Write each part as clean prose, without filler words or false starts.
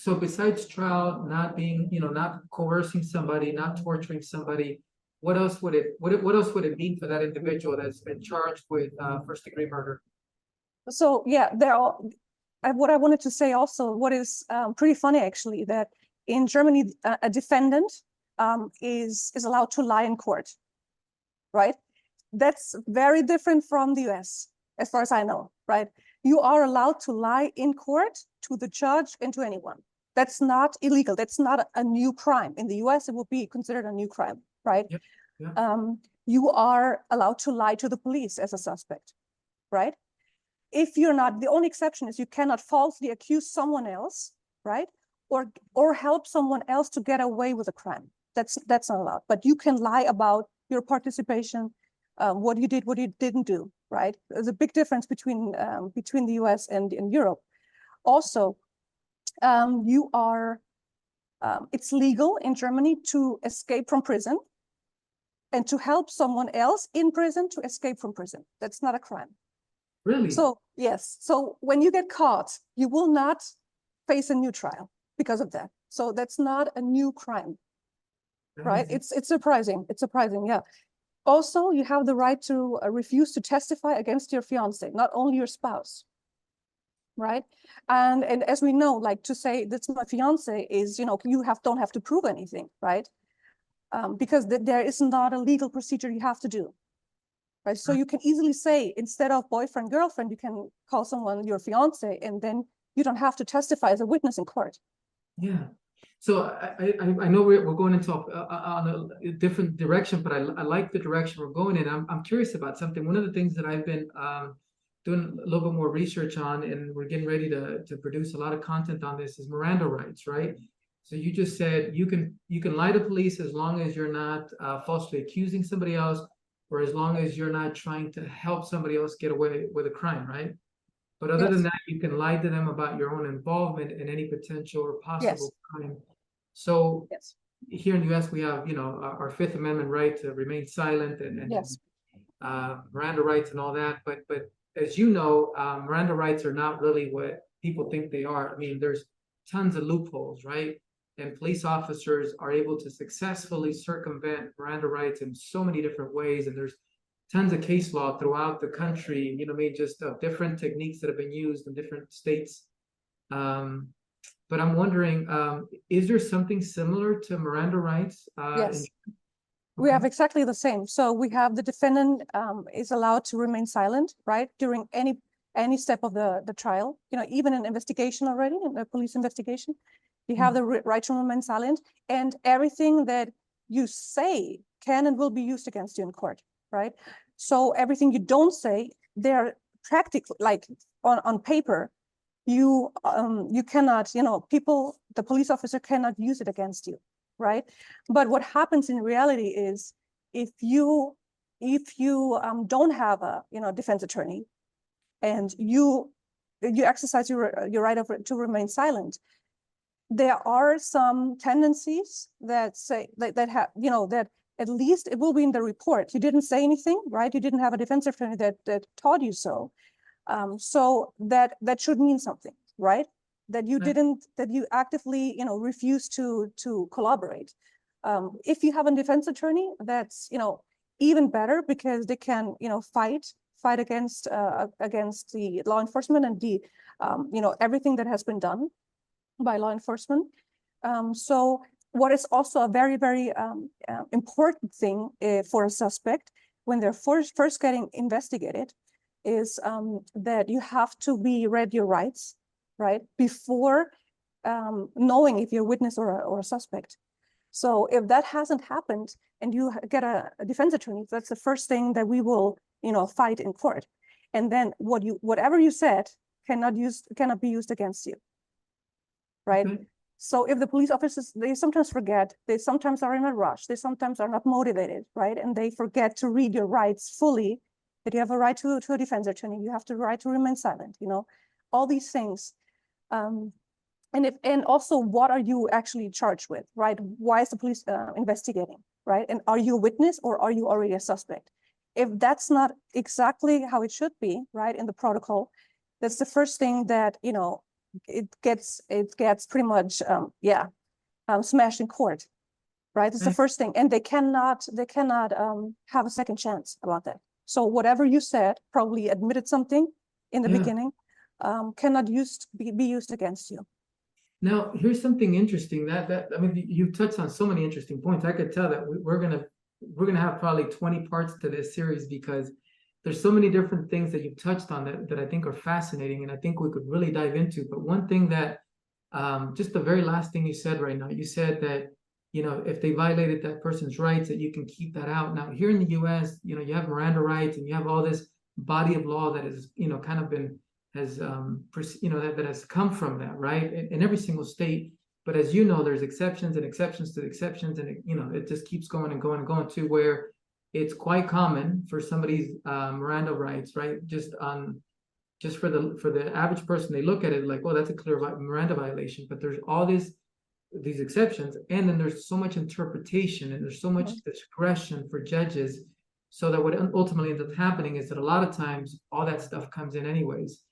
So besides trial, not being, not coercing somebody, not torturing somebody, what else would it mean for that individual that's been charged with first degree murder? So yeah, what I wanted to say also, what is pretty funny actually, that in Germany, a defendant is allowed to lie in court, right? That's very different from the US, as far as I know, right? You are allowed to lie in court to the judge and to anyone. That's not illegal. That's not a new crime. In the US, it would be considered a new crime, right? Yep. Yeah. You are allowed to lie to the police as a suspect, right? If you're not, the only exception is you cannot falsely accuse someone else, right? Or help someone else to get away with a crime. That's not allowed. But you can lie about your participation, what you did, what you didn't do, right? There's a big difference between the US and in Europe. Also, it's legal in Germany to escape from prison and to help someone else in prison to escape from prison. That's not a crime. Really? So yes, so when you get caught, you will not face a new trial because of that. So that's not a new crime, right? It's surprising. It's surprising, yeah. Also, you have the right to refuse to testify against your fiance, not only your spouse, right? And as we know, like to say that's my fiance is, you don't have to prove anything, right? Because there is not a legal procedure you have to do. Right, so you can easily say, instead of boyfriend, girlfriend, you can call someone your fiance, and then you don't have to testify as a witness in court. Yeah. So I know we're going into on a different direction, but I like the direction we're going in. I'm curious about something. One of the things that I've been doing a little bit more research on, and we're getting ready to produce a lot of content on this, is Miranda rights, right? So you just said you can lie to police as long as you're not falsely accusing somebody else, or as long as you're not trying to help somebody else get away with a crime, right? But other than that, you can lie to them about your own involvement in any potential or possible crime. So here in the US, we have, our Fifth Amendment right to remain silent and Miranda rights and all that. But as you know, Miranda rights are not really what people think they are. I mean, there's tons of loopholes, right? And police officers are able to successfully circumvent Miranda rights in so many different ways. And there's tons of case law throughout the country, just different techniques that have been used in different states. But I'm wondering, is there something similar to Miranda rights? Yes, we have exactly the same. So we have the defendant is allowed to remain silent, right, during any step of the trial, even an investigation already, in a police investigation. You have the right to remain silent, and everything that you say can and will be used against you in court, right? So everything you don't say, they're practically, like on paper, you cannot, the police officer cannot use it against you, right? But what happens in reality is, if you don't have a defense attorney, and you exercise your right to remain silent, there are some tendencies that say that at least it will be in the report. You didn't say anything, right? You didn't have a defense attorney that taught you so. So that should mean something, right? That you didn't, that you actively, refuse to collaborate. If you have a defense attorney, that's even better, because they can fight against the law enforcement and the everything that has been done by law enforcement. So what is also a very, very important thing for a suspect when they're first getting investigated is that you have to be read your rights, right, before knowing if you're a witness or a suspect. So if that hasn't happened and you get a defense attorney, that's the first thing that we will fight in court. And then whatever you said cannot be used against you. Right. So if the police officers, they sometimes forget, they sometimes are in a rush, they sometimes are not motivated, right? And they forget to read your rights fully, that you have a right to a defense attorney, you have the right to remain silent, all these things. And also, what are you actually charged with, right? Why is the police investigating, right? And are you a witness, or are you already a suspect? If that's not exactly how it should be, right, in the protocol, that's the first thing that, it gets pretty much smashed in court, right? It's the first thing, and they cannot have a second chance about that. So whatever you said, probably admitted something in the beginning, cannot be used against you. Now, here's something interesting that I mean, you've touched on so many interesting points. I could tell that we're gonna have probably 20 parts to this series, because there's so many different things that you've touched on that I think are fascinating, and I think we could really dive into. But one thing that, just the very last thing you said right now, you said that, you know, if they violated that person's rights, that you can keep that out. Now, here in the US, you know, you have Miranda rights, and you have all this body of law that is, you know, kind of been, has, you know, that has come from that, right? In every single state. But as you know, there's exceptions and exceptions to the exceptions, and you know, it just keeps going and going and going to where it's quite common for somebody's Miranda rights, right? Just for the average person, they look at it like, oh, that's a clear Miranda violation. But there's all these exceptions, and then there's so much interpretation, and there's so much discretion for judges. So that what ultimately ends up happening is that a lot of times all that stuff comes in anyways.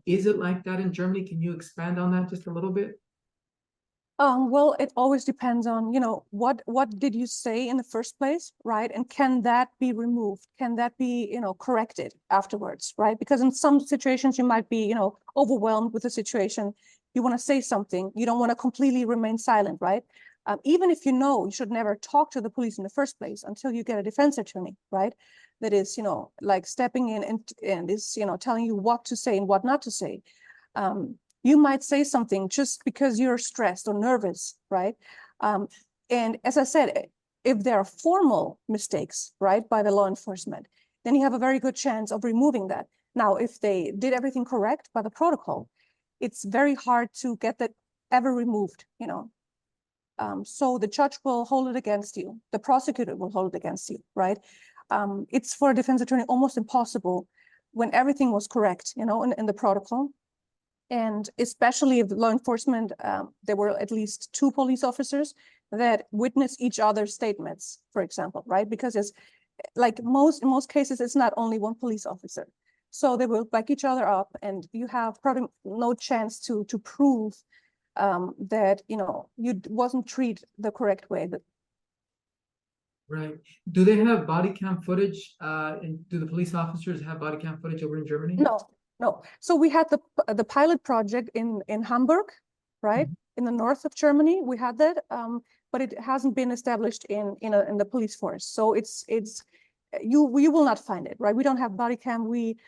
Is it like that in Germany? Can you expand on that just a little bit? Well, it always depends on, you know, what did you say in the first place, right? And can that be removed? Can that be, you know, corrected afterwards, right? Because in some situations you might be, you know, overwhelmed with the situation. You want to say something. You don't want to completely remain silent, right? Even if you know you should never talk to the police in the first place until you get a defense attorney, right? That is, you know, like stepping in and is, you know, telling you what to say and what not to say. You might say something just because you're stressed or nervous, right? And as I said, if there are formal mistakes, right, by the law enforcement, then you have a very good chance of removing that. Now, if they did everything correct by the protocol, it's very hard to get that ever removed, you know. So the judge will hold it against you. The prosecutor will hold it against you, right? It's for a defense attorney almost impossible when everything was correct, you know, in the protocol. And especially if law enforcement, there were at least 2 police officers that witnessed each other's statements, for example, right? Because it's like in most cases, it's not only one police officer. So they will back each other up, and you have probably no chance to prove that, you know, you wasn't treated the correct way. Right. Do they have body cam footage? And do the police officers have body cam footage over in Germany? No. So we had the pilot project in Hamburg, right? In the north of Germany, we had that, but it hasn't been established in the police force. So it's you will not find it, right? We don't have body cam. We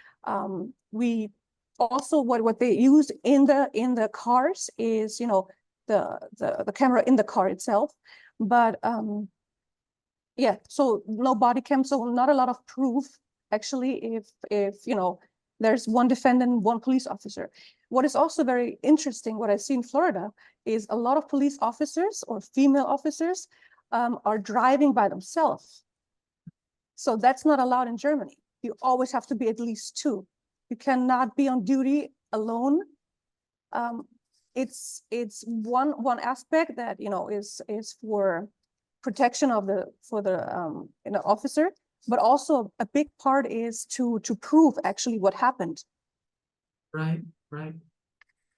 also what they use in the cars is, you know, the camera in the car itself, but yeah. So no body cam. So not a lot of proof actually. If you know, there's one defendant, one police officer. What is also very interesting, what I see in Florida, is a lot of police officers or female officers are driving by themselves. So that's not allowed in Germany. You always have to be at least 2. You cannot be on duty alone. It's one aspect that, you know, is for protection of the you know, officer. But also a big part is to prove actually what happened. Right.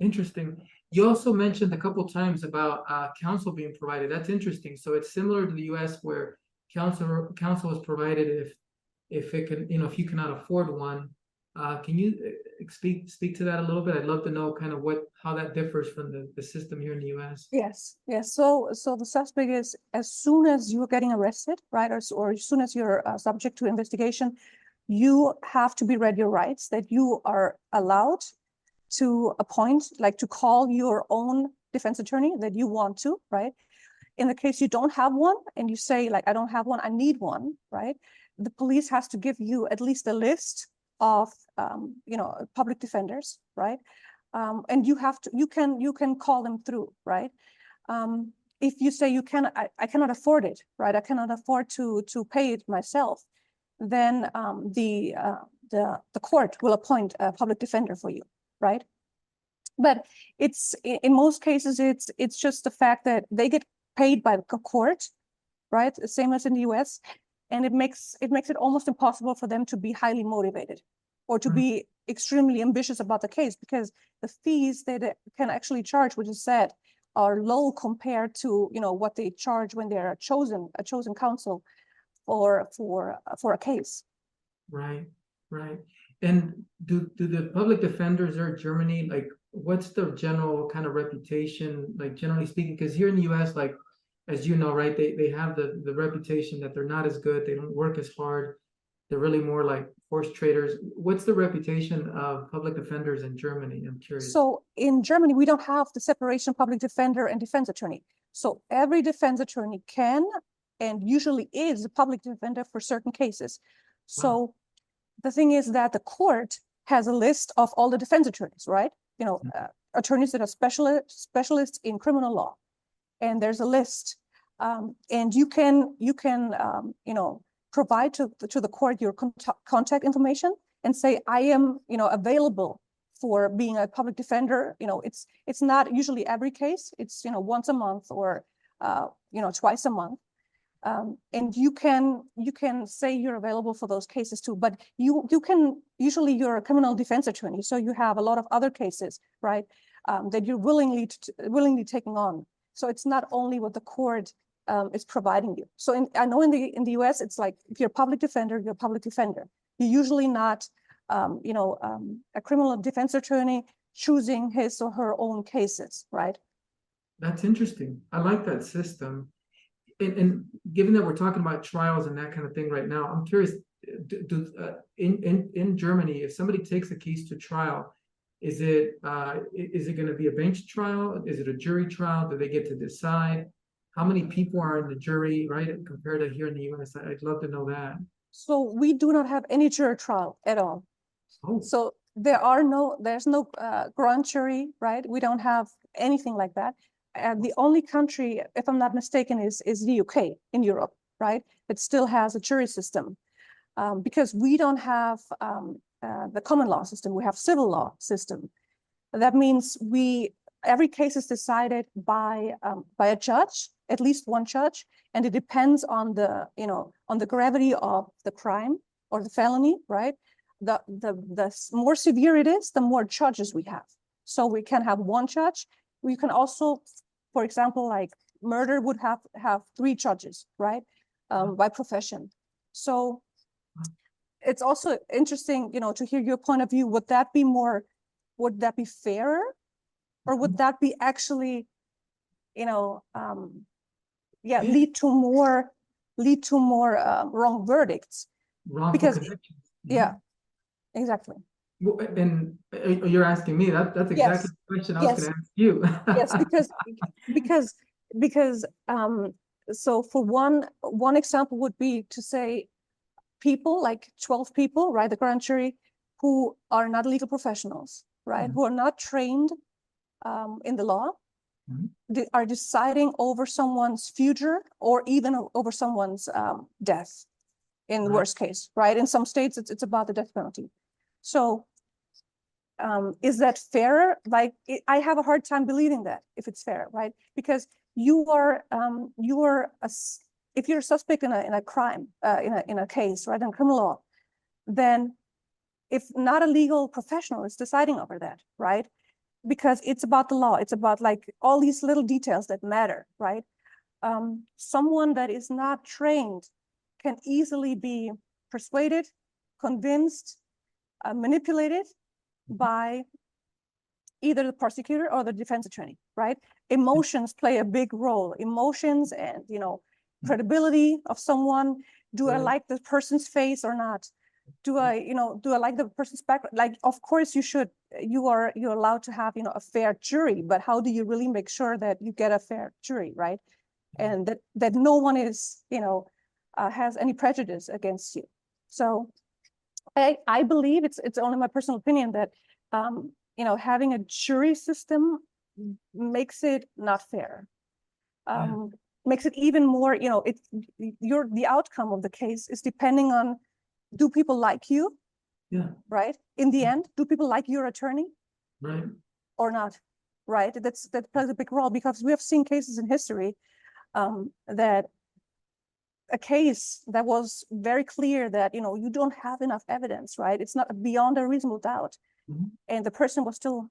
Interesting. You also mentioned a couple times about counsel being provided. That's interesting. So it's similar to the US, where counsel is provided if it can, you know, if you cannot afford one. Can you speak to that a little bit? I'd love to know kind of how that differs from the system here in the US. Yes. So the suspect is, as soon as you're getting arrested, right, or as soon as you're subject to investigation, you have to be read your rights, that you are allowed to appoint, like to call your own defense attorney that you want to, right? In the case you don't have one and you say, like, I don't have one, I need one, right? The police has to give you at least a list of you know, public defenders, right? And you can call them through, right? If you say I cannot afford it, right? I cannot afford to pay it myself, then the court will appoint a public defender for you, right? But it's in most cases it's just the fact that they get paid by the court, right? Same as in the US, and it makes it almost impossible for them to be highly motivated or to be extremely ambitious about the case, because the fees that they can actually charge, which is said, are low compared to, you know, what they charge when they're a chosen counsel for a case. Right, right. And do the public defenders there in Germany, like, what's the general kind of reputation, like generally speaking? Because here in the US, like, as you know, right, they have the reputation that they're not as good, they don't work as hard, they're really more like horse traders. What's the reputation of public defenders in Germany? I'm curious. So in Germany, we don't have the separation of public defender and defense attorney. So every defense attorney can and usually is a public defender for certain cases. So the thing is that the court has a list of all the defense attorneys, right? You know, attorneys that are specialists in criminal law, and there's a list, and you can you know, provide to the court your contact information and say, I am, you know, available for being a public defender. You know, it's not usually every case. It's, you know, once a month or you know, twice a month. And you can say you're available for those cases too, but you can, usually you're a criminal defense attorney, so you have a lot of other cases, right, that you're willingly taking on. So it's not only what the court is providing you. So I know in the US, it's like, if you're a public defender, you're a public defender. You're usually not, you know, a criminal defense attorney choosing his or her own cases, right? That's interesting. I like that system. And given that we're talking about trials and that kind of thing right now, I'm curious, in Germany, if somebody takes a case to trial, is it going to be a bench trial? Is it a jury trial? Do they get to decide? How many people are in the jury, right, compared to here in the US? I'd love to know that. So we do not have any jury trial at all. Oh. So there's no grand jury, right? We don't have anything like that. The only country, if I'm not mistaken, is the UK in Europe, right? That still has a jury system, because we don't have the common law system. We have civil law system. That means every case is decided by a judge, at least one judge, and it depends on the, you know, on the gravity of the crime or the felony, right? The more severe it is, the more judges we have. So we can have one judge. We can also, for example, like murder would have 3 judges, right? By profession. So it's also interesting, you know, to hear your point of view. Would that be fairer, or would that be actually, you know, lead to more wrong verdicts? Because yeah, exactly. Well, and you're asking me that's exactly Yes. the question I was going to ask you. Yes, because so for one example would be to say people like 12 people, right, the grand jury, who are not legal professionals, right, who are not trained in the law, they are deciding over someone's future or even over someone's death in the worst case, right? In some states, it's about the death penalty. So is that fair? Like, I have a hard time believing that, if it's fair, right? Because if you're a suspect in a crime, in a case, right, in criminal law, then if not a legal professional is deciding over that, right? Because it's about the law, it's about like all these little details that matter, right? Someone that is not trained can easily be persuaded, convinced, manipulated by either the prosecutor or the defense attorney, right? Emotions play a big role. Emotions and, you know, credibility of someone. Do I like the person's face or not? Do I like the person's background? Like, of course you're allowed to have, you know, a fair jury, but how do you really make sure that you get a fair jury, right? And that no one is, you know, has any prejudice against you. So I believe it's only my personal opinion that, you know, having a jury system makes it not fair. Makes it even more, you know, the outcome of the case is depending on, do people like you? Yeah. Right. In the end, do people like your attorney? Right. Or not? Right. That plays a big role, because we have seen cases in history that a case that was very clear that, you know, you don't have enough evidence, right? It's not beyond a reasonable doubt. And the person was still,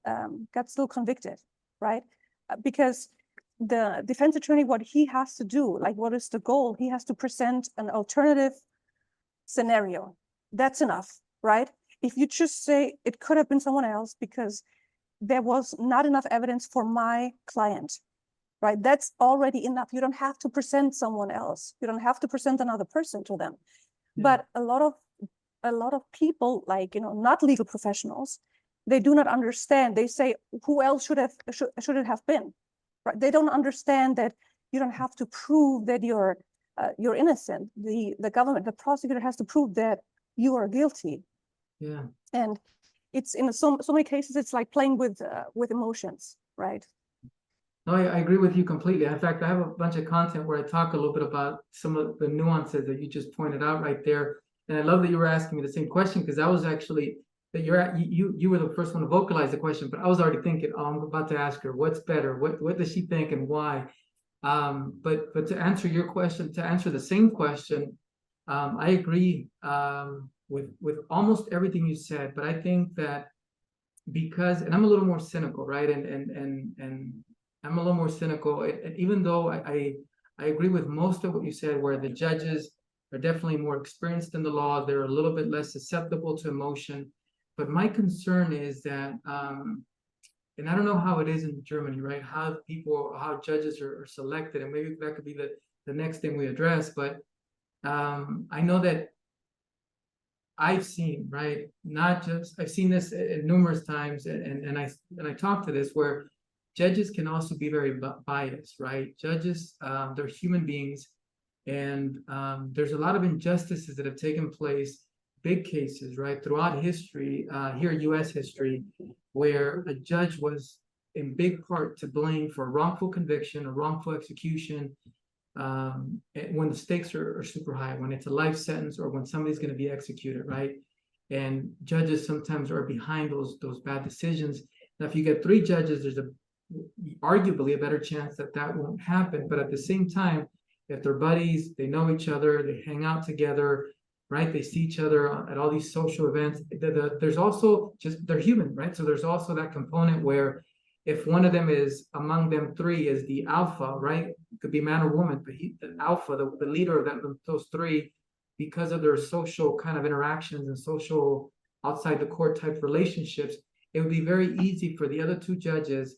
got still convicted, right? Because the defense attorney, what he has to do, like what is the goal? He has to present an alternative scenario. That's enough, right? If you just say it could have been someone else because there was not enough evidence for my client, right? That's already enough. You don't have to present someone else. You don't have to present another person to them. But a lot of people, like, you know, not legal professionals, they do not understand. They say, who else should it have been? Right? They don't understand that you don't have to prove that you're innocent. The government, the prosecutor has to prove that you are guilty. Yeah. And it's in so many cases, it's like playing with emotions, right? No, I agree with you completely. In fact, I have a bunch of content where I talk a little bit about some of the nuances that you just pointed out right there. And I love that you were asking me the same question, because I was actually that you were the first one to vocalize the question, but I was already thinking, oh, I'm about to ask her what's better, what does she think and why? But to answer your question, to answer the same question, I agree with almost everything you said, but I think that because, and I'm a little more cynical, right? And I'm a little more cynical, and even though I agree with most of what you said, where the judges are definitely more experienced in the law, they're a little bit less susceptible to emotion. But my concern is that, and I don't know how it is in Germany, right? How judges are selected, and maybe that could be the next thing we address. But I know that I've seen, right? I've seen this numerous times, and I talk to this where judges can also be very biased, right? Judges, they're human beings, and there's a lot of injustices that have taken place, big cases, right, throughout history, here U.S. history, where a judge was in big part to blame for wrongful conviction or wrongful execution, when the stakes are super high, when it's a life sentence or when somebody's going to be executed, right? And judges sometimes are behind those bad decisions. Now, if you get 3 judges, there's arguably a better chance that won't happen. But at the same time, if they're buddies, they know each other, they hang out together, right? They see each other at all these social events. There's also they're human, right? So there's also that component where if one of them is among them 3 is the alpha, right? It could be man or woman, but the alpha, the leader of those 3, because of their social kind of interactions and social outside the court type relationships, it would be very easy for the other 2 judges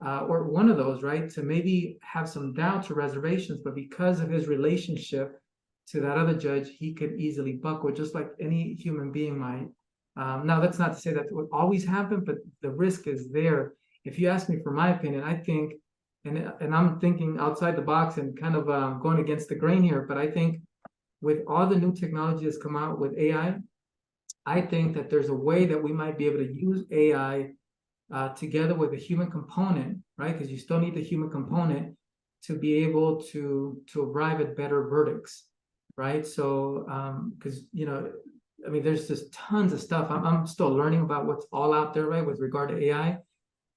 or one of those, right, to maybe have some doubts or reservations, but because of his relationship to that other judge, he could easily buckle, just like any human being might. Now, that's not to say that would always happen, but the risk is there. If you ask me for my opinion, I think, and I'm thinking outside the box and kind of going against the grain here, but I think with all the new technology that's come out with AI, I think that there's a way that we might be able to use AI together with a human component, right? Because you still need the human component to be able to arrive at better verdicts, right? So, because, you know, I mean, there's just tons of stuff. I'm still learning about what's all out there, right, with regard to AI.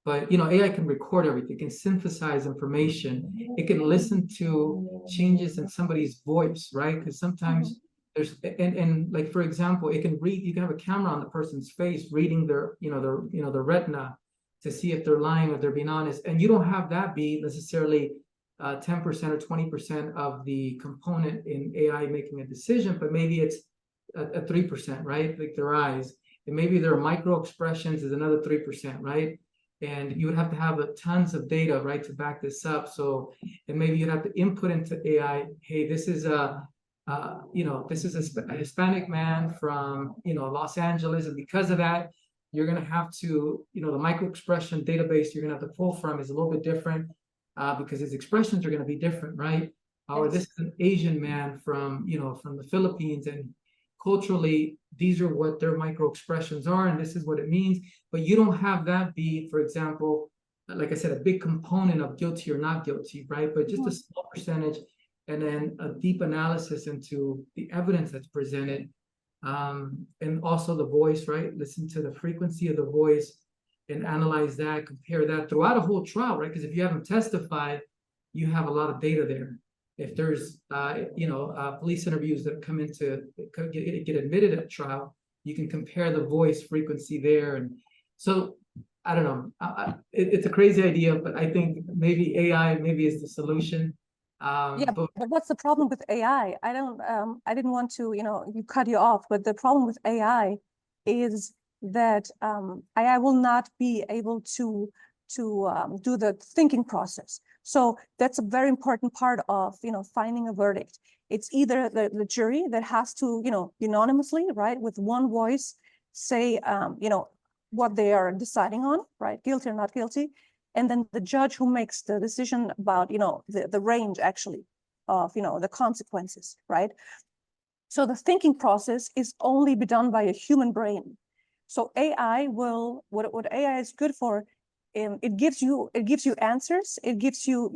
But, you know, AI can record everything, it can synthesize information, it can listen to changes in somebody's voice, right? Because sometimes there's, and like, for example, it can read, you can have a camera on the person's face reading their retina to see if they're lying or they're being honest. And you don't have that be necessarily 10% or 20% of the component in AI making a decision, but maybe it's a 3%, right? Like their eyes. And maybe their micro expressions is another 3%, right? And you would have to have tons of data, right, to back this up. So, and maybe you'd have to input into AI, hey, this is a Hispanic man from, Los Angeles. And because of that, you're going to have to, the micro expression database you're going to have to pull from is a little bit different because his expressions are going to be different, right? Or this is an Asian man from the Philippines, and culturally, these are what their micro expressions are, and this is what it means. But you don't have that be, for example, like I said, a big component of guilty or not guilty, right? But just a small percentage, and then a deep analysis into the evidence that's presented, and also the voice, right? Listen to the frequency of the voice and analyze that, compare that throughout a whole trial, right? Because if you have them testify, you have a lot of data there. if there's police interviews that come into get admitted at trial, you can compare the voice frequency there. And so I don't know, it's a crazy idea, but I think maybe AI maybe is the solution. Yeah, but what's the problem with AI? I didn't want to, you cut you off, but the problem with AI is that AI will not be able to do the thinking process. So that's a very important part of, finding a verdict. It's either the jury that has to, unanimously, right, with one voice say, what they are deciding on, right, guilty or not guilty. And then the judge who makes the decision about, the range actually of, the consequences, right? So the thinking process is only be done by a human brain. So AI will, what AI is good for, it gives you answers. It gives you,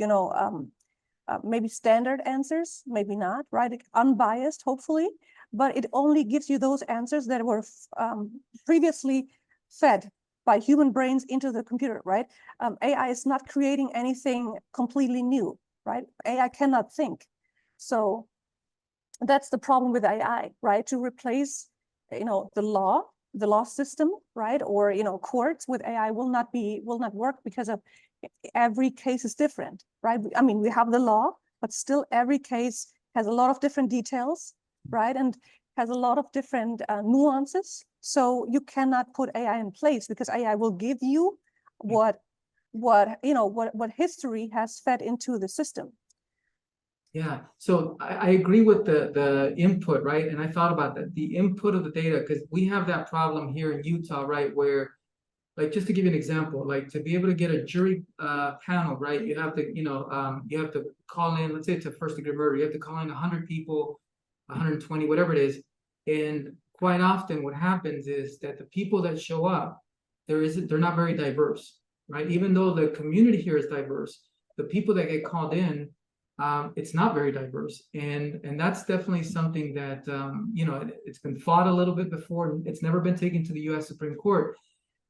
maybe standard answers, maybe not, right? Unbiased, hopefully, but it only gives you those answers that were previously fed by human brains into the computer, right? AI is not creating anything completely new, right? AI cannot think. So that's the problem with AI, right? To replace, the law system, right? Or, courts with AI will not work because of every case is different, right? I mean, we have the law, but still every case has a lot of different details, right? And has a lot of different nuances. So you cannot put AI in place because AI will give you what history has fed into the system. Yeah, so I agree with the input, right? And I thought about that, the input of the data, because we have that problem here in Utah, right? Where, like, just to give you an example, like to be able to get a jury panel, right? You have to, you have to call in, let's say it's a first degree murder, you have to call in 100 people, 120, whatever it is. And quite often what happens is that the people that show up, they're not very diverse, right? Even though the community here is diverse, the people that get called in, it's not very diverse, and that's definitely something that it's been fought a little bit before. It's never been taken to the U.S. Supreme Court,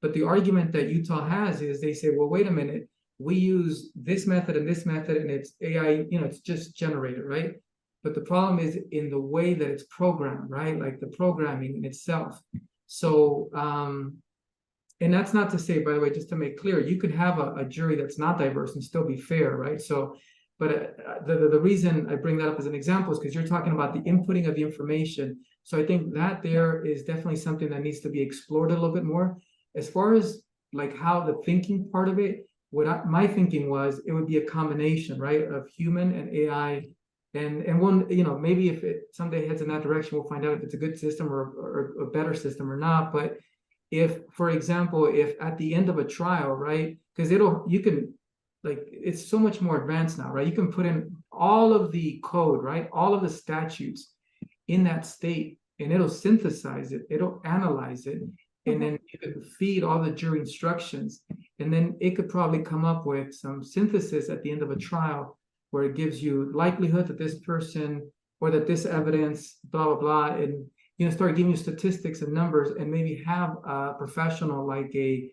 but the argument that Utah has is they say, well, wait a minute, we use this method and this method, and it's AI, it's just generated, right? But the problem is in the way that it's programmed, right? Like the programming in itself. So, and that's not to say, by the way, just to make clear, you could have a jury that's not diverse and still be fair, right? So. But the reason I bring that up as an example is because you're talking about the inputting of the information. So I think that there is definitely something that needs to be explored a little bit more. As far as like how the thinking part of it, my thinking was it would be a combination, right, of human and AI. And one, maybe if it someday heads in that direction, we'll find out if it's a good system or a better system or not. But if, for example, if at the end of a trial, right, because you can, like, it's so much more advanced now, right? You can put in all of the code, right? All of the statutes in that state, and it'll synthesize it, it'll analyze it, and then you can feed all the jury instructions, and then it could probably come up with some synthesis at the end of a trial where it gives you likelihood that this person or that this evidence, blah, blah, blah, and start giving you statistics and numbers, and maybe have a professional like a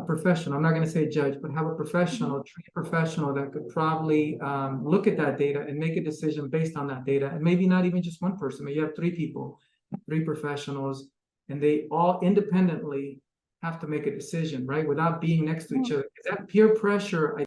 professional, I'm not going to say judge, but have a professional, trained professional that could probably look at that data and make a decision based on that data. And maybe not even just one person, maybe you have 3 people, 3 professionals, and they all independently have to make a decision, right? Without being next to each other. That peer pressure,